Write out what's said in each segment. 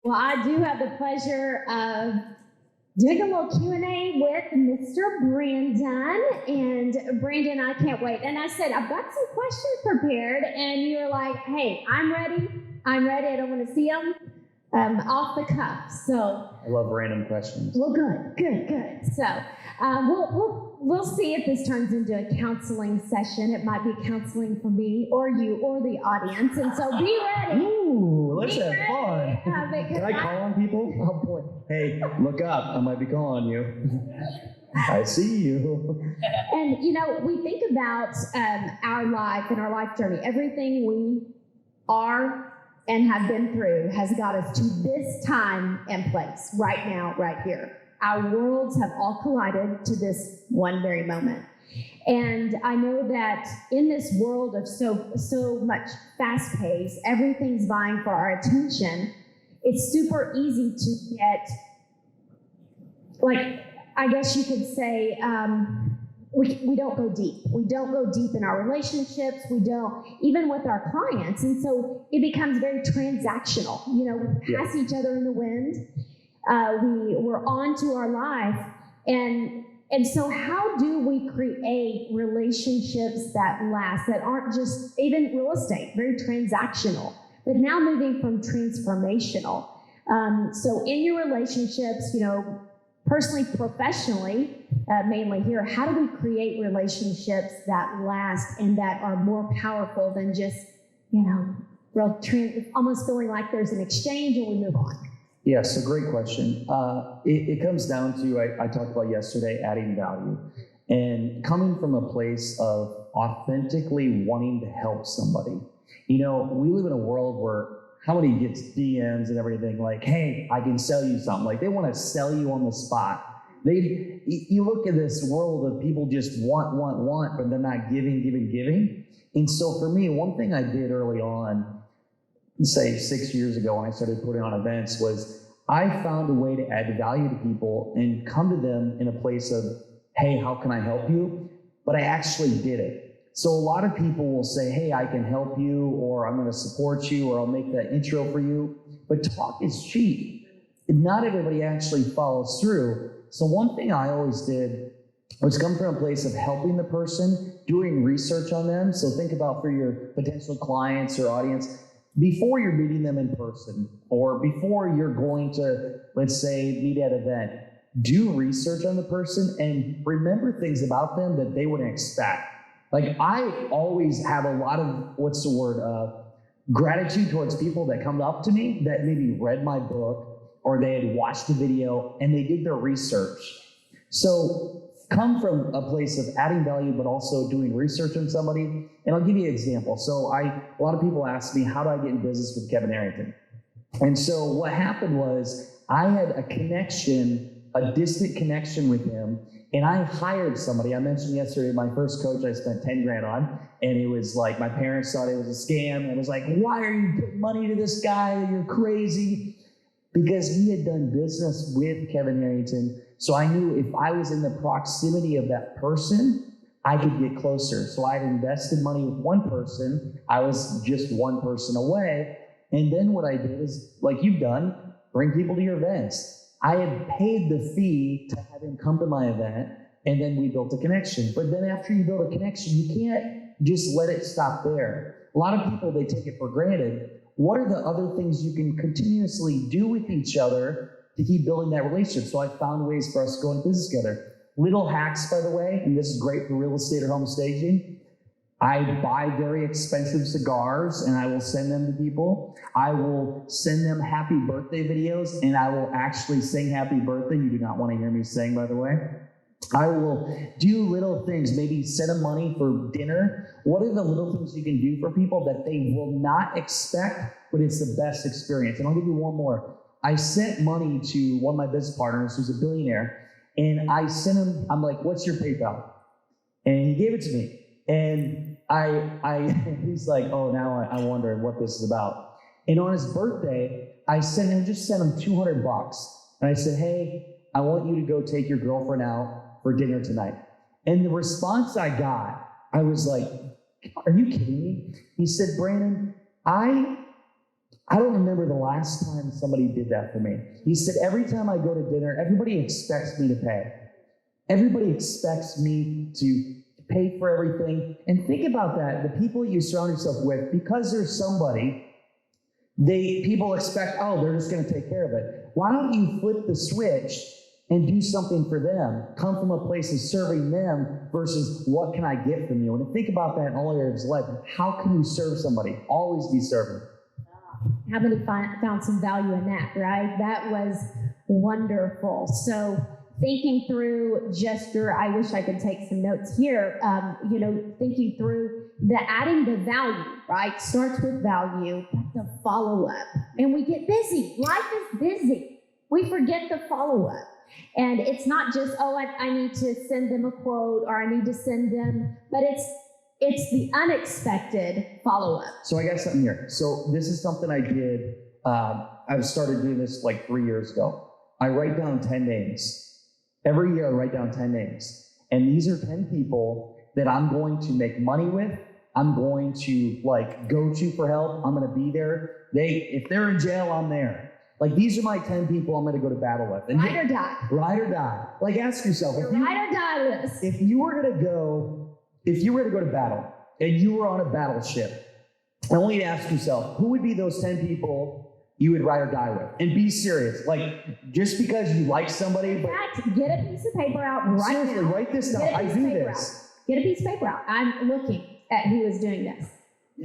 Well, I do have the pleasure of doing a little Q&A with Mr. Brandon. And Brandon, I can't wait. And I said, I've got some questions prepared. And you were like, hey, I'm ready. I don't want to see them off the cuff. So I love random questions. Well, good. So we'll see if this turns into a counseling session. It might be counseling for me or you or the audience. And so be ready. Ooh, let's have fun. Can I call on people? Oh boy. Hey, look up. I might be calling you. I see you. And we think about our life and our life journey. Everything we are and have been through has got us to this time and place, right now, right here. Our worlds have all collided to this one very moment. And I know that in this world of so much fast pace, everything's vying for our attention. It's super easy to get, like, I guess you could say, we don't go deep. We don't go deep in our relationships. We don't, even with our clients. And so it becomes very transactional. We pass each other in the wind. We're on to our life. And so how do we create relationships that last, that aren't just, even real estate, very transactional, but now moving from transformational. So in your relationships, personally, professionally, mainly here, how do we create relationships that last and that are more powerful than just, almost feeling like there's an exchange and we move on? Yeah, so great question. It comes down to, I talked about yesterday, adding value. And coming from a place of authentically wanting to help somebody. We live in a world where how many gets DMs and everything like, hey, I can sell you something. Like they want to sell you on the spot. You look at this world of people just want, but they're not giving. And so for me, one thing I did early on, say 6 years ago when I started putting on events, was I found a way to add value to people and come to them in a place of, hey, how can I help you? But I actually did it. So a lot of people will say, hey, I can help you, or I'm going to support you, or I'll make that intro for you. But talk is cheap. Not everybody actually follows through. So one thing I always did was come from a place of helping the person, doing research on them. So think about for your potential clients or audience, before you're meeting them in person, or before you're going to, let's say, meet at an event, do research on the person and remember things about them that they wouldn't expect. Like I always have a lot of, gratitude towards people that come up to me that maybe read my book or they had watched the video and they did their research. So come from a place of adding value, but also doing research on somebody. And I'll give you an example. So a lot of people ask me, how do I get in business with Kevin Arrington? And so what happened was I had a distant connection with him. And I hired somebody. I mentioned yesterday, my first coach I spent 10 grand on, and it was like, my parents thought it was a scam. I was like, why are you putting money to this guy? You're crazy. Because he had done business with Kevin Harrington. So I knew if I was in the proximity of that person, I could get closer. So I had invested money with one person. I was just one person away. And then what I did is, like you've done, bring people to your events. I had paid the fee to have him come to my event, and then we built a connection. But then after you build a connection, you can't just let it stop there. A lot of people, they take it for granted. What are the other things you can continuously do with each other to keep building that relationship? So I found ways for us to go into business together. Little hacks, by the way, and this is great for real estate or home staging. I buy very expensive cigars and I will send them to people. I will send them happy birthday videos and I will actually sing happy birthday. You do not want to hear me sing, by the way. I will do little things, maybe send them money for dinner. What are the little things you can do for people that they will not expect, but it's the best experience? And I'll give you one more. I sent money to one of my business partners who's a billionaire, and I sent him, I'm like, what's your PayPal? And he gave it to me. And he's like, oh, now I wonder what this is about. And on his birthday, I sent him $200. And I said, hey, I want you to go take your girlfriend out for dinner tonight. And the response I got, I was like, are you kidding me? He said, Brandon, I I don't remember the last time somebody did that for me. He said, every time I go to dinner, everybody expects me to pay. Everybody expects me to pay for everything. And think about that. The people you surround yourself with, because there's somebody, people expect, oh, they're just going to take care of it. Why don't you flip the switch and do something for them? Come from a place of serving them versus what can I get from you? And think about that in all areas of life. How can you serve somebody? Always be serving. How many found some value in that, right? That was wonderful. So thinking through gesture, I wish I could take some notes here, thinking through adding the value, right? Starts with value, but the follow-up. And we get busy. Life is busy. We forget the follow-up. And it's not just, I need to send them a quote or I need to send them, but it's the unexpected follow-up. So I got something here. So this is something I did. I've started doing this like 3 years ago. I write down 10 names. Every year I write down 10 names. And these are 10 people that I'm going to make money with. I'm going to go to for help. I'm going to be there. If they're in jail, I'm there. These are my 10 people I'm going to go to battle with. And ride or die. Ride or die. Ask yourself. Ride or die list. If you were to go to battle and you were on a battleship, I want you to ask yourself, who would be those 10 people you would ride or die with? And be serious. Just because you like somebody. In fact, get a piece of paper out right now. Seriously, write this down. I do this. Get a piece of paper out. I'm looking at who is doing this.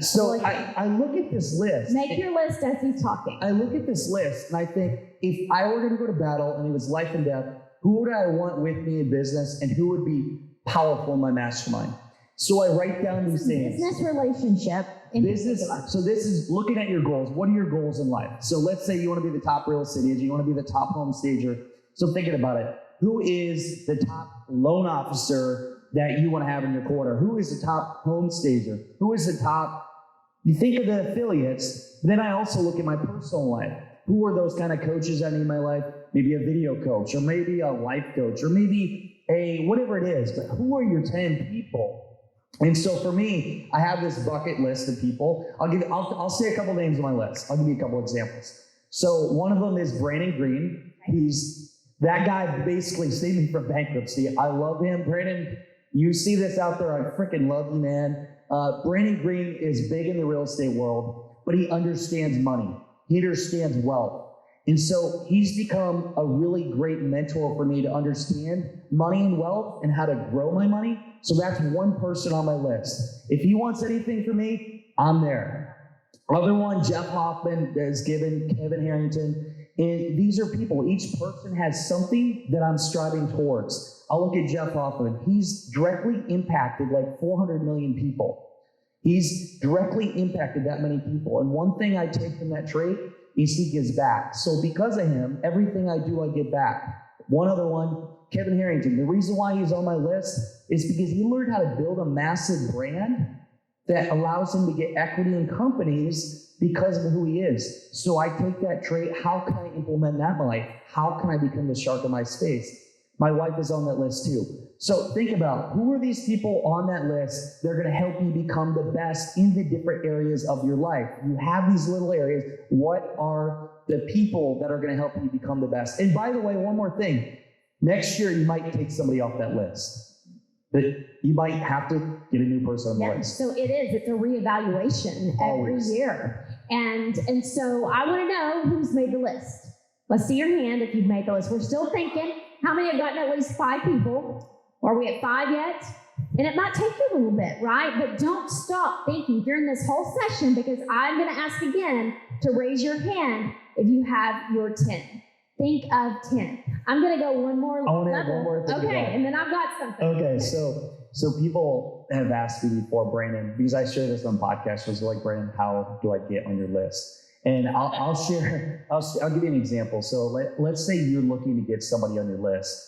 So I look at this list. Make your list as he's talking. I look at this list and I think, if I were going to go to battle and it was life and death, who would I want with me in business and who would be powerful in my mastermind? So I write down these things. Business relationship in particular. So this is looking at your goals. What are your goals in life? So let's say you want to be the top real estate agent. You want to be the top home stager. So thinking about it, who is the top loan officer that you want to have in your corner? Who is the top home stager? Who is the top? You think of the affiliates. Then I also look at my personal life. Who are those kind of coaches I need in my life? Maybe a video coach, or maybe a life coach, or maybe whatever it is. But who are your 10 people? And so for me, I have this bucket list of people. I'll say a couple names on my list. I'll give you a couple examples. So one of them is Brandon Green. That guy basically saved me from bankruptcy. I love him. Brandon, you see this out there, I freaking love you, man. Brandon Green is big in the real estate world, but he understands money. He understands wealth. And so he's become a really great mentor for me to understand money and wealth and how to grow my money. So that's one person on my list. If he wants anything from me, I'm there. Other one, Jeff Hoffman, has given Kevin Harrington. And these are people, each person has something that I'm striving towards. I'll look at Jeff Hoffman. He's directly impacted 400 million people. He's directly impacted that many people. And one thing I take from that trait is he gives back. So because of him, everything I do, I give back. One other one, Kevin Harrington. The reason why he's on my list is because he learned how to build a massive brand that allows him to get equity in companies because of who he is. So I take that trait, how can I implement that in my life? How can I become the shark in my space? My wife is on that list too. So think about, who are these people on that list that are going to help you become the best in the different areas of your life? You have these little areas. What are the people that are going to help you become the best? And by the way, one more thing. Next year, you might take somebody off that list. But you might have to get a new person on the list. So it is. It's a reevaluation every year. And so I want to know who's made the list. Let's see your hand if you've made the list. We're still thinking. How many have gotten at least 5 people? Are we at 5 yet? And it might take you a little bit, right? But don't stop thinking during this whole session, because I'm going to ask again to raise your hand if you have your 10. Think of 10. I'm going to go one more level. I want to add one more thing. Okay, and then I've got something. Okay, so people have asked me before, Brandon, because I share this on podcasts, was like, Brandon, how do I get on your list? And I'll give you an example. So let's say you're looking to get somebody on your list.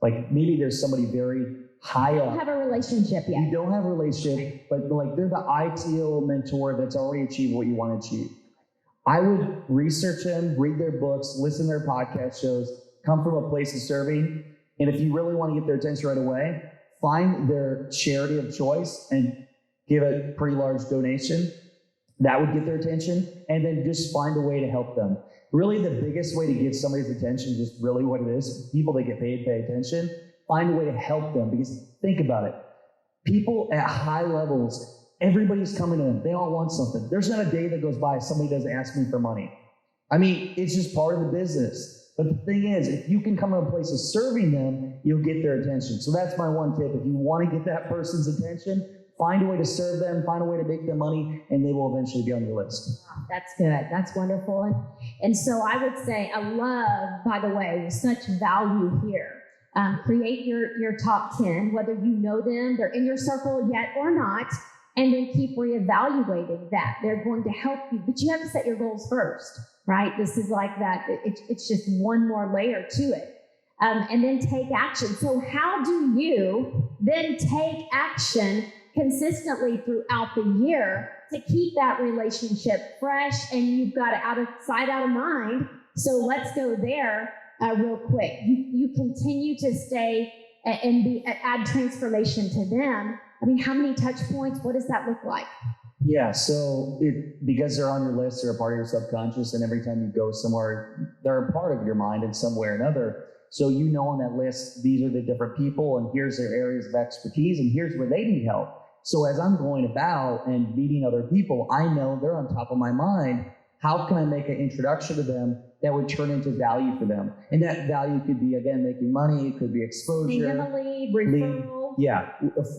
Maybe there's somebody very high up. You don't have a relationship yet. You don't have a relationship, but they're the ideal mentor that's already achieved what you want to achieve. I would research them, read their books, listen to their podcast shows, come from a place of serving. And if you really want to get their attention right away, find their charity of choice and give a pretty large donation. That would get their attention, and then just find a way to help them. Really, the biggest way to get somebody's attention, just really what it is, people that get paid pay attention, find a way to help them. Because think about it. People at high levels, everybody's coming in. They all want something. There's not a day that goes by somebody doesn't ask me for money. I mean, it's just part of the business. But the thing is, if you can come to a place of serving them, you'll get their attention. So that's my one tip. If you want to get that person's attention, find a way to serve them, find a way to make them money, and they will eventually be on your list. Wow, that's good. That's wonderful. And so I would say, I love, by the way, such value here. Create your top 10, whether you know them, they're in your circle yet or not, and then keep reevaluating that. They're going to help you, but you have to set your goals first, right? This is like that. It's just one more layer to it. And then take action. So how do you then take action consistently throughout the year to keep that relationship fresh? And you've got it out of sight, out of mind. So let's go there real quick. You continue to stay and add transformation to them. I mean, how many touch points? What does that look like? Yeah, so because they're on your list, they're a part of your subconscious, and every time you go somewhere, they're a part of your mind in some way or another. So you know on that list, these are the different people, and here's their areas of expertise, and here's where they need help. So as I'm going about and meeting other people, I know they're on top of my mind. How can I make an introduction to them that would turn into value for them? And that value could be, again, making money. It could be exposure. Sending them a lead, referral. Yeah,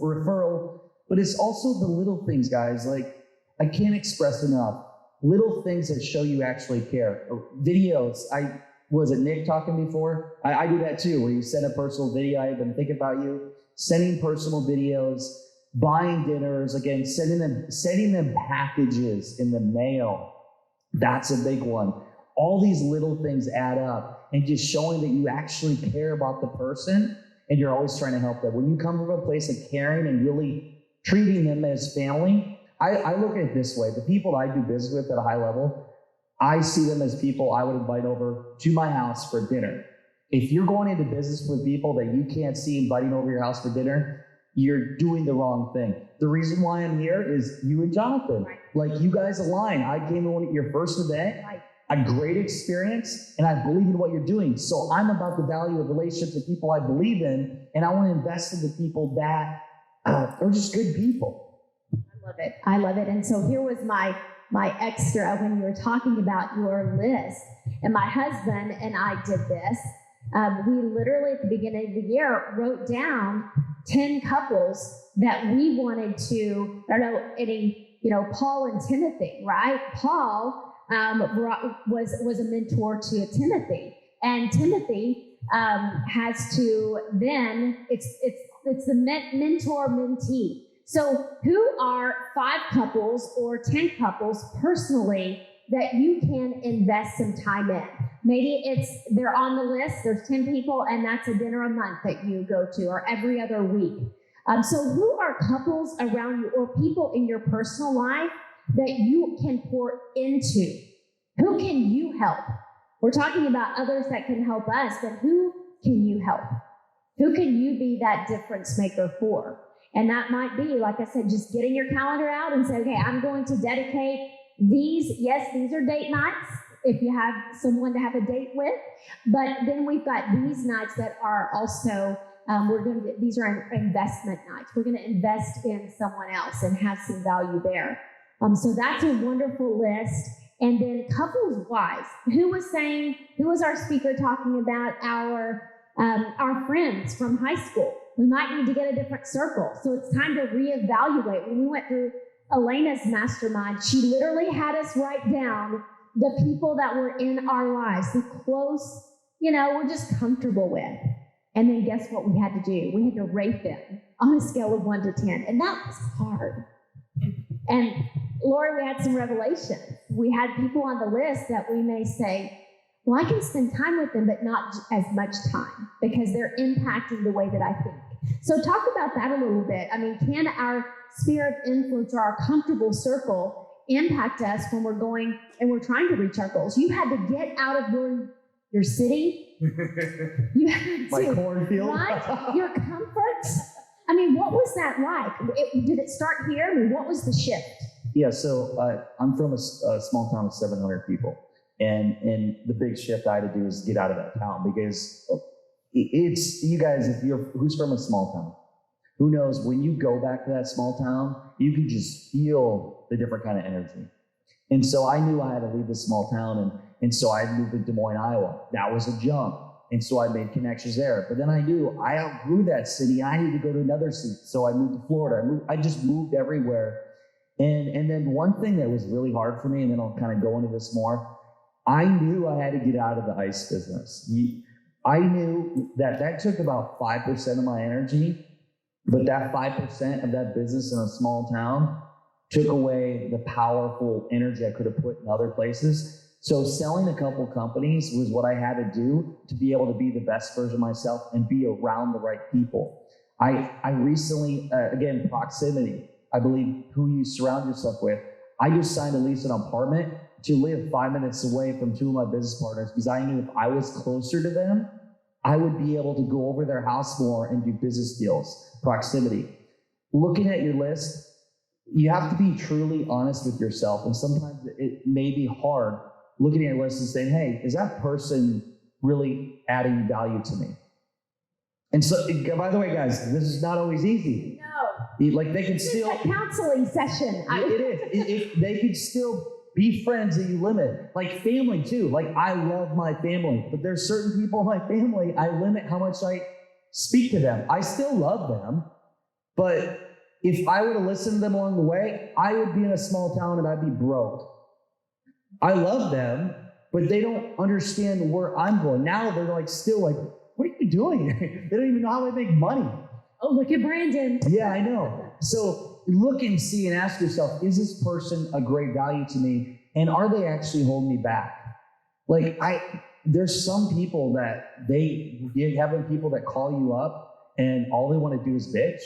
referral. But it's also the little things, guys. Like, I can't express enough. Little things that show you actually care. Videos. Was it Nick talking before? I do that too, where you send a personal video. I've been thinking about you. Sending personal videos. Buying dinners, again, sending them packages in the mail. That's a big one. All these little things add up, and just showing that you actually care about the person and you're always trying to help them. When you come from a place of caring and really treating them as family, I look at it this way. The people that I do business with at a high level, I see them as people I would invite over to my house for dinner. If you're going into business with people that you can't see inviting over your house for dinner, you're doing the wrong thing. The reason why I'm here is you and Jonathan. Right. Like, you guys align. I came in your first event, Right. a great experience, and I believe in what you're doing. So I'm about the value of relationships with people I believe in, and I want to invest in the people that are just good people. I love it. I love it. And so here was my extra when you were talking about your list. And my husband and I did this. We literally at the beginning of the year wrote down 10 couples that we wanted to, I don't know, Paul and Timothy, right? Paul was a mentor to Timothy, and Timothy has to then, it's the mentor-mentee. So who are 5 couples or 10 couples personally that you can invest some time in? Maybe they're on the list, there's 10 people, and that's a dinner a month that you go to, or every other week. So who are couples around you or people in your personal life that you can pour into? Who can you help? We're talking about others that can help us, but who can you help? Who can you be that difference maker for? And that might be, like I said, just getting your calendar out and say, okay, I'm going to dedicate these are date nights, if you have someone to have a date with, but then we've got these nights that are also, these are investment nights. We're going to invest in someone else and have some value there. So that's a wonderful list. And then couples wise, who was our speaker talking about our friends from high school? We might need to get a different circle. So it's time to reevaluate. When we went through Elena's mastermind, she literally had us write down the people that were in our lives, the close, we're just comfortable with. And then guess what we had to do? We had to rate them on a scale of 1 to 10. And that was hard. And Lori, we had some revelations. We had people on the list that we may say, well, I can spend time with them, but not as much time because they're impacting the way that I think. So talk about that a little bit. I mean, can our sphere of influence or our comfortable circle impact us when we're going and we're trying to reach our goals? You had to get out of your city. You had My to, cornfield. right? Your comforts. I mean, what was that like? Did it start here? I mean, what was the shift? Yeah, so I'm from a small town of 700 people. And the big shift I had to do is get out of that town, because it's, you guys, who's from a small town, who knows, when you go back to that small town, you can just feel the different kind of energy. And so I knew I had to leave this small town, and so I moved to Des Moines, Iowa. That was a jump. And so I made connections there. But then I knew I outgrew that city. I needed to go to another city. So I moved to Florida. I just moved everywhere. And then one thing that was really hard for me, and then I'll kind of go into this more, I knew I had to get out of the ice business. I knew that took about 5% of my energy, but that 5% of that business in a small town took away the powerful energy I could have put in other places. So selling a couple companies was what I had to do to be able to be the best version of myself and be around the right people. I recently, again, proximity. I believe who you surround yourself with. I just signed a lease on an apartment to live 5 minutes away from two of my business partners, because I knew if I was closer to them, I would be able to go over their house more and do business deals. Proximity. Looking at your list, you have to be truly honest with yourself. And sometimes it may be hard looking at your list and saying, hey, is that person really adding value to me? And so, by the way, guys, this is not always easy. No. Like, they can still... It's a counseling session. It is. They could still be friends that you limit. Like family, too. Like, I love my family, but there's certain people in my family, I limit how much I speak to them. I still love them, but if I were to listen to them along the way, I would be in a small town and I'd be broke. I love them, but they don't understand where I'm going. Now they're like, still like, what are you doing? They don't even know how I make money. Oh, look at Brandon. Yeah, I know. So look and see and ask yourself, is this person a great value to me? And are they actually holding me back? Like, there's some people that you have people that call you up and all they want to do is bitch.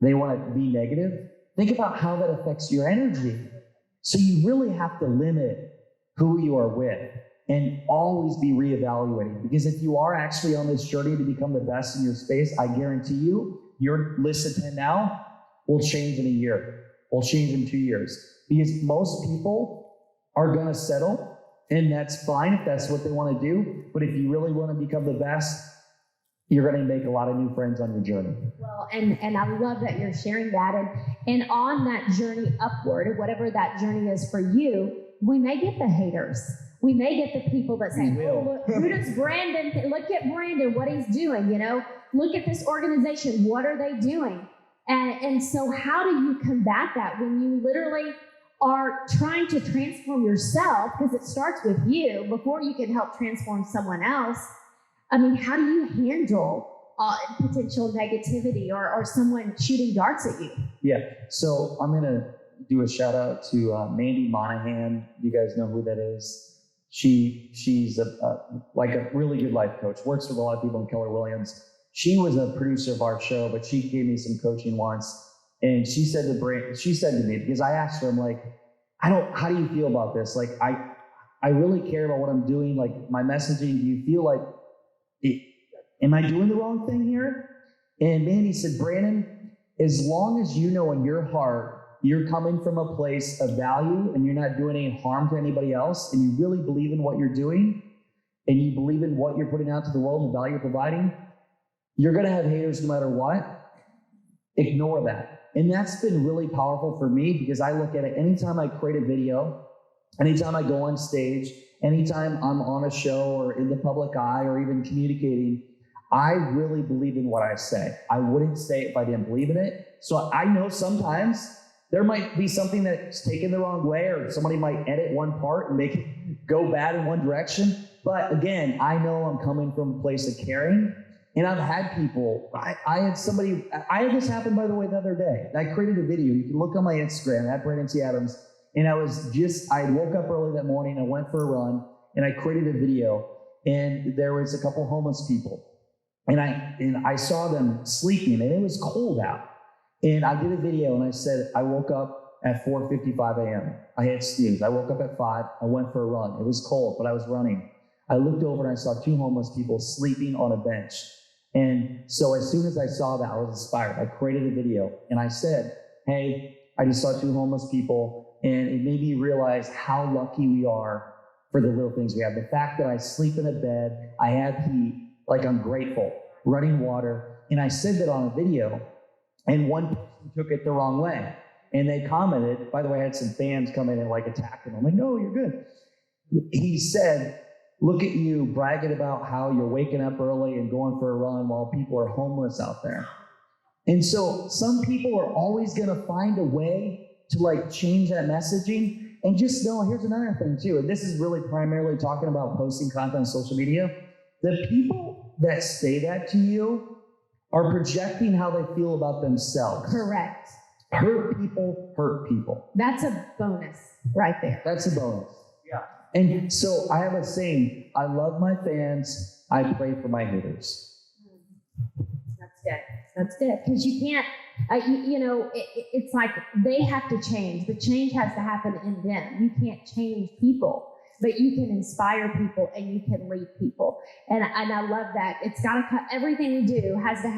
They want to be negative. Think about how that affects your energy. So you really have to limit who you are with and always be reevaluating. Because if you are actually on this journey to become the best in your space, I guarantee you, your list of 10 now will change in a year, will change in 2 years. Because most people are going to settle, and that's fine if that's what they want to do. But if you really want to become the best, you're going to make a lot of new friends on your journey. Well, and I love that you're sharing that. And on that journey upward, whatever that journey is for you, we may get the haters. We may get the people that say, oh, look, who does Brandon, look at Brandon, what he's doing, look at this organization, what are they doing? And so how do you combat that when you literally are trying to transform yourself, because it starts with you before you can help transform someone else? I mean, how do you handle potential negativity or someone shooting darts at you? Yeah, so I'm going to do a shout out to Mandy Monahan. You guys know who that is. She's like a really good life coach, works with a lot of people in Keller Williams. She was a producer of our show, but she gave me some coaching once. And she said to me, because I asked her, I'm like, how do you feel about this? Like, I really care about what I'm doing. Like, my messaging, do you feel like, am I doing the wrong thing here? And Mandy said, Brandon, as long as you know in your heart you're coming from a place of value and you're not doing any harm to anybody else, and you really believe in what you're doing, and you believe in what you're putting out to the world and the value you're providing, you're going to have haters no matter what. Ignore that. And that's been really powerful for me, because I look at it anytime I create a video, anytime I go on stage, anytime I'm on a show or in the public eye or even communicating, I really believe in what I say. I wouldn't say it if I didn't believe in it. So I know sometimes there might be something that's taken the wrong way, or somebody might edit one part and make it go bad in one direction. But again, I know I'm coming from a place of caring. And I've had people, I had this happen, by the way, the other day. I created a video. You can look on my Instagram, at Brandon T. Adams. And I woke up early that morning, I went for a run, and I created a video. And there was a couple homeless people. And I saw them sleeping, and it was cold out. And I did a video, and I said, I woke up at 4:55 a.m. I had snooze. I woke up at 5. I went for a run. It was cold, but I was running. I looked over, and I saw 2 homeless people sleeping on a bench. And so as soon as I saw that, I was inspired. I created a video, and I said, hey, I just saw 2 homeless people, and it made me realize how lucky we are for the little things we have. The fact that I sleep in a bed, I have heat, like I'm grateful, running water. And I said that on a video, and one person took it the wrong way. And they commented, by the way, I had some fans come in and like attack him. I'm like, no, you're good. He said, look at you bragging about how you're waking up early and going for a run while people are homeless out there. And so some people are always going to find a way to like change that messaging. And just know, here's another thing too, and this is really primarily talking about posting content on social media. The people that say that to you are projecting how they feel about themselves. Correct. Hurt people hurt people. That's a bonus right there. That's a bonus. Yeah. And so I have a saying, I love my fans, I pray for my haters. That's good. That's good. Because you can't, it's like they have to change. The change has to happen in them. You can't change people, but you can inspire people and you can lead people. And I love that. It's got to cut. Everything we do has to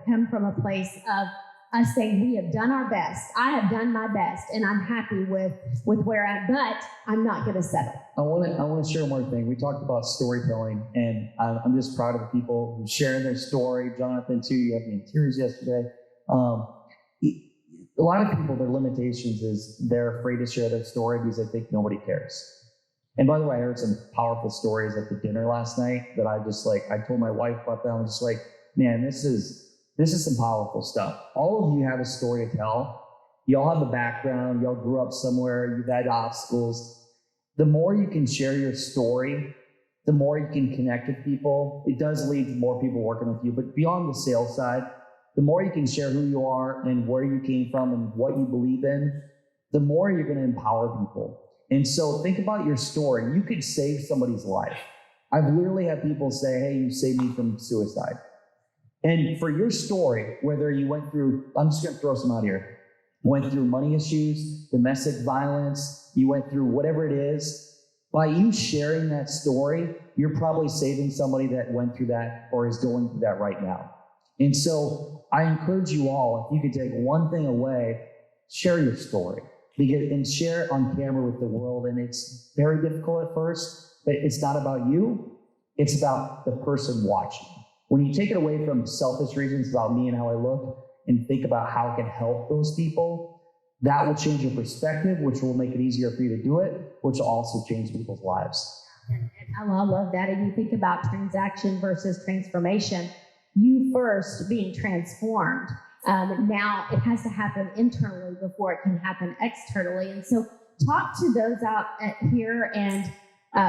come from a place of us saying we have done our best. I have done my best, and I'm happy with where I'm. But I'm not going to settle. I want to share one more thing. We talked about storytelling, and I'm just proud of the people who sharing their story. Jonathan, too, you had me in tears yesterday. A lot of people, their limitations is they're afraid to share their story because they think nobody cares. And by the way, I heard some powerful stories at the dinner last night that I told my wife about them. I'm just like, man, this is some powerful stuff. All of you have a story to tell. You all have a background. You all grew up somewhere. You've had obstacles. The more you can share your story, the more you can connect with people. It does lead to more people working with you. But beyond the sales side, the more you can share who you are and where you came from and what you believe in, the more you're going to empower people. And so think about your story. You could save somebody's life. I've literally had people say, hey, you saved me from suicide. And for your story, whether you went through, I'm just going to throw some out here, went through money issues, domestic violence, you went through whatever it is, by you sharing that story, you're probably saving somebody that went through that or is going through that right now. And so I encourage you all, if you could take one thing away, share your story and share it on camera with the world. And it's very difficult at first, but it's not about you. It's about the person watching. When you take it away from selfish reasons about me and how I look and think about how I can help those people, that will change your perspective, which will make it easier for you to do it, which will also change people's lives. And I love that. And you think about transaction versus transformation. You first being transformed. Now it has to happen internally before it can happen externally. And so talk to those out here and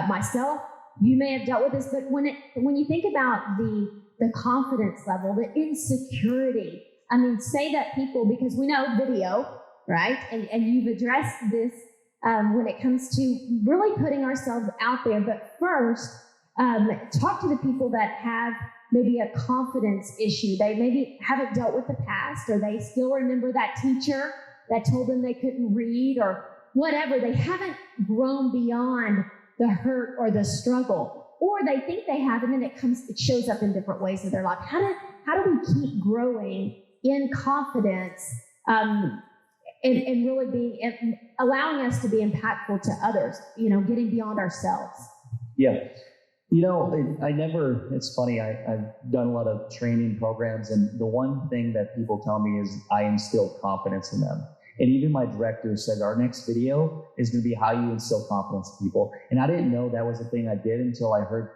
myself. You may have dealt with this, but when you think about the confidence level, the insecurity, I mean, say that people, because we know video, right? And you've addressed this when it comes to really putting ourselves out there. But first, talk to the people that have maybe a confidence issue. They maybe haven't dealt with the past, or they still remember that teacher that told them they couldn't read or whatever. They haven't grown beyond the hurt or the struggle, or they think they have, and then it shows up in different ways in their life. How do we keep growing in confidence and really allowing us to be impactful to others, getting beyond ourselves? Yeah. It's funny, I've done a lot of training programs, and the one thing that people tell me is I instill confidence in them. And even my director said our next video is going to be how you instill confidence in people. And I didn't know that was a thing I did until I heard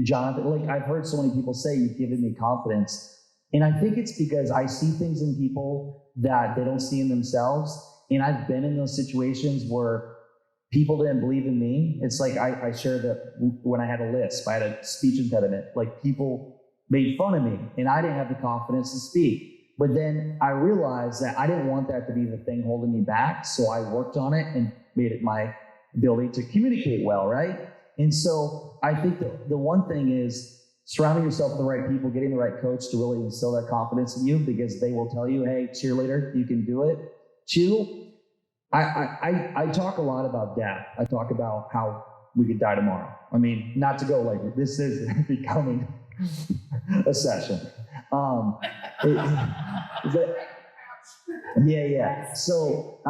Jonathan. I've heard so many people say, you've given me confidence. And I think it's because I see things in people that they don't see in themselves. And I've been in those situations where people didn't believe in me. It's like I shared that when I had a lisp, I had a speech impediment, like people made fun of me and I didn't have the confidence to speak. But then I realized that I didn't want that to be the thing holding me back. So I worked on it and made it my ability to communicate well, right? And so I think the one thing is surrounding yourself with the right people, getting the right coach to really instill that confidence in you, because they will tell you, hey, cheerleader, you can do it. Two, I talk a lot about death. I talk about how we could die tomorrow. I mean, not to go like this is becoming a session. Yeah. So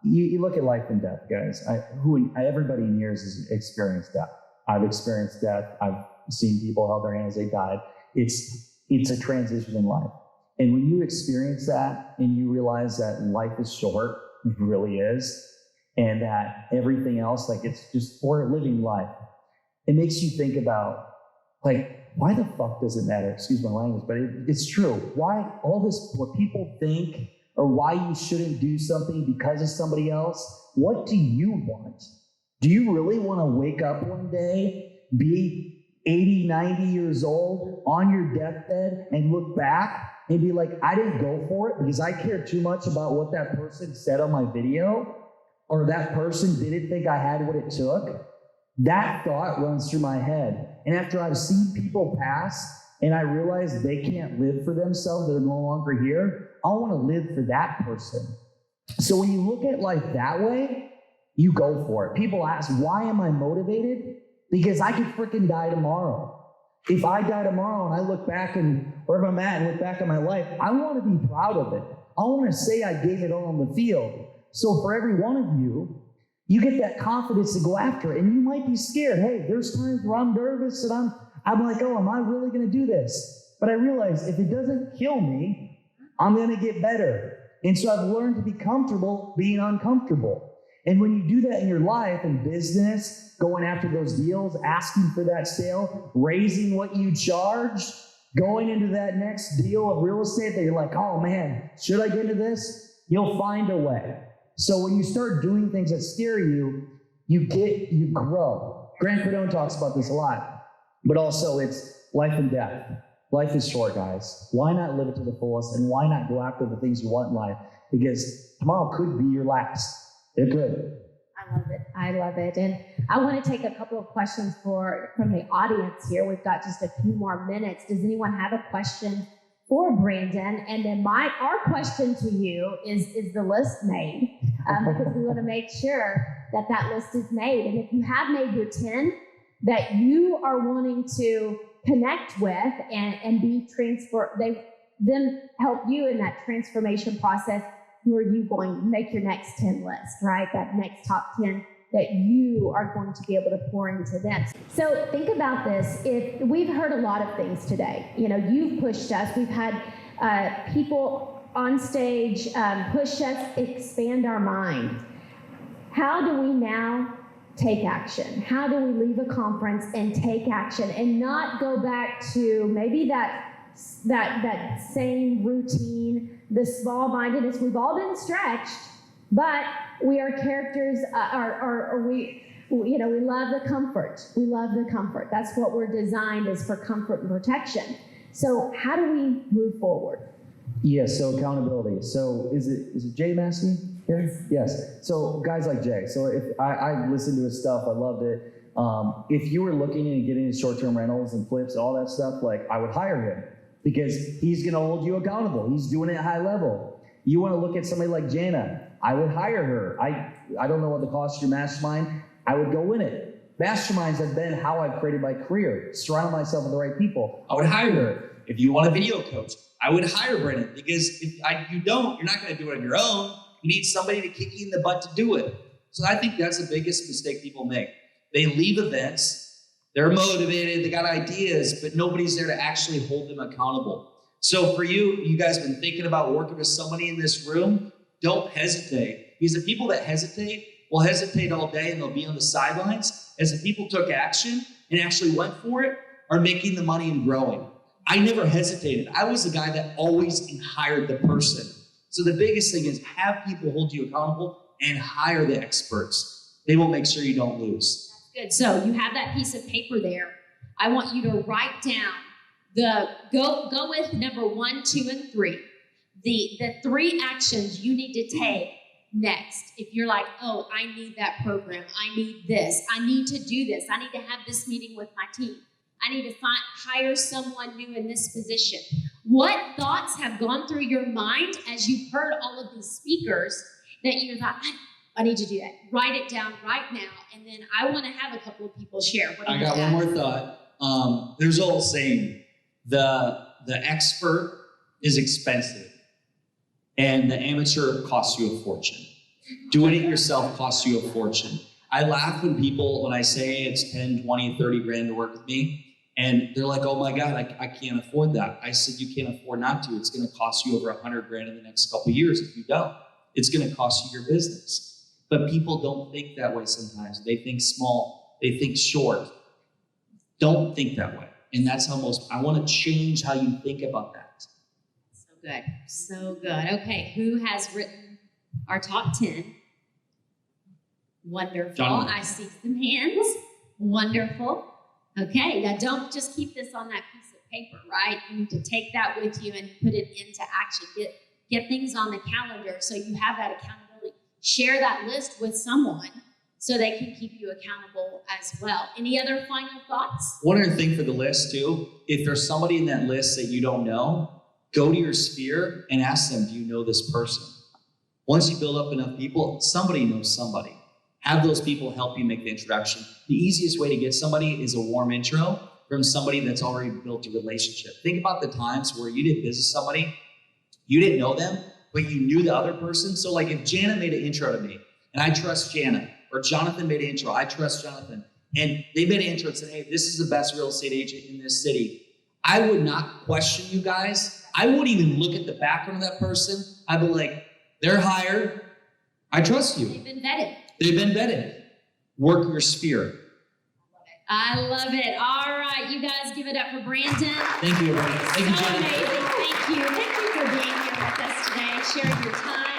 you look at life and death, guys. Everybody in here has experienced death. I've experienced death. I've seen people held their hands, they died. It's a transition in life. And when you experience that and you realize that life is short, it really is, and that everything else, like it's just for living life, it makes you think about, like, why the fuck does it matter? Excuse my language, but it's true. Why all this, what people think, or why you shouldn't do something because of somebody else? What do you want? Do you really want to wake up one day, be 80, 90 years old, on your deathbed, and look back and be like, I didn't go for it because I cared too much about what that person said on my video, or that person didn't think I had what it took? That thought runs through my head. And after I've seen people pass and I realize they can't live for themselves, they're no longer here, I want to live for that person. So when you look at life that way, you go for it. People ask, why am I motivated? Because I could freaking die tomorrow. If I die tomorrow and I look back and wherever I'm at and look back at my life, I want to be proud of it. I want to say I gave it all on the field. So for every one of you, you get that confidence to go after it. And you might be scared. Hey, there's times where I'm nervous and I'm like, oh, am I really going to do this? But I realize if it doesn't kill me, I'm going to get better. And so I've learned to be comfortable being uncomfortable. And when you do that in your life and business, going after those deals, asking for that sale, raising what you charge, going into that next deal of real estate that you're like, oh man, should I get into this? You'll find a way. So when you start doing things that scare you, you grow. Grant Cardone talks about this a lot, but also it's life and death. Life is short, guys. Why not live it to the fullest, and why not go after the things you want in life? Because tomorrow could be your last. It could. I love it. And I want to take a couple of questions from the audience here. We've got just a few more minutes. Does anyone have a question for Brandon? And then our question to you is the list made? Because we want to make sure that list is made. And if you have made your 10 that you are wanting to connect with and be they then help you in that transformation process, who are you going to make your next 10 list, right? That next top 10 that you are going to be able to pour into them. So think about this. If we've heard a lot of things today, you've pushed us. We've had people on stage push us, expand our mind. How do we now take action? How do we leave a conference and take action and not go back to maybe that same routine, the small-mindedness? We've all been stretched, but we are characters, we love the comfort. We love the comfort. That's what we're designed is for, comfort and protection. So how do we move forward? Yeah, so accountability. So is it Jay Massey here? Yes. So guys like Jay. So if I listened to his stuff, I loved it. If you were looking and getting into short-term rentals and flips, all that stuff, like I would hire him because he's going to hold you accountable. He's doing it at high level. You want to look at somebody like Jana, I would hire her. I don't know what the cost of your mastermind. I would go in it. Masterminds have been how I've created my career. Surround myself with the right people. I would hire her. If you want a video coach, I would hire Brennan because if you're not going to do it on your own. You need somebody to kick you in the butt to do it. So I think that's the biggest mistake people make. They leave events, they're motivated, they got ideas, but nobody's there to actually hold them accountable. So for you guys have been thinking about working with somebody in this room, don't hesitate. Because the people that hesitate will hesitate all day and they'll be on the sidelines. As the people took action and actually went for it, are making the money and growing. I never hesitated. I was the guy that always hired the person. So the biggest thing is have people hold you accountable and hire the experts. They will make sure you don't lose. Good. So you have that piece of paper there. I want you to write down go with number 1, 2, and 3. The 3 actions you need to take next. If you're like, oh, I need that program. I need this. I need to do this. I need to have this meeting with my team. I need to hire someone new in this position. What thoughts have gone through your mind as you've heard all of these speakers that you thought, I need to do that? Write it down right now, and then I want to have a couple of people share. I got one more thought. There's an old saying, the expert is expensive, And the amateur costs you a fortune. Doing it yourself costs you a fortune. I laugh when I say it's 10, 20, 30 grand to work with me, and they're like, oh my God, I can't afford that. I said, you can't afford not to. It's gonna cost you over 100 grand in the next couple of years if you don't. It's gonna cost you your business. But people don't think that way sometimes. They think small, they think short. Don't think that way. And that's how I wanna change how you think about that. So good, so good. Okay, who has written our top 10? Wonderful. Jonathan. I see some hands. Wonderful. Okay, now don't just keep this on that piece of paper, right? You need to take that with you and put it into action. Get things on the calendar so you have that accountability. Share that list with someone so they can keep you accountable as well. Any other final thoughts? One other thing for the list too, if there's somebody in that list that you don't know, go to your sphere and ask them, do you know this person? Once you build up enough people, somebody knows somebody. Have those people help you make the introduction. The easiest way to get somebody is a warm intro from somebody that's already built a relationship. Think about the times where you did business with somebody, you didn't know them, but you knew the other person. So like if Jana made an intro to me, and I trust Jana, or Jonathan made an intro, I trust Jonathan, and they made an intro and said, hey, this is the best real estate agent in this city. I would not question you guys. I wouldn't even look at the background of that person. I'd be like, they're hired. I trust you. They've been vetted. They've been vetted. Work your sphere. I love it. All right, you guys give it up for Brandon. Thank you, everybody. Thank you, So Jana. amazing. Thank you. Thank you for being here with us today, sharing your time.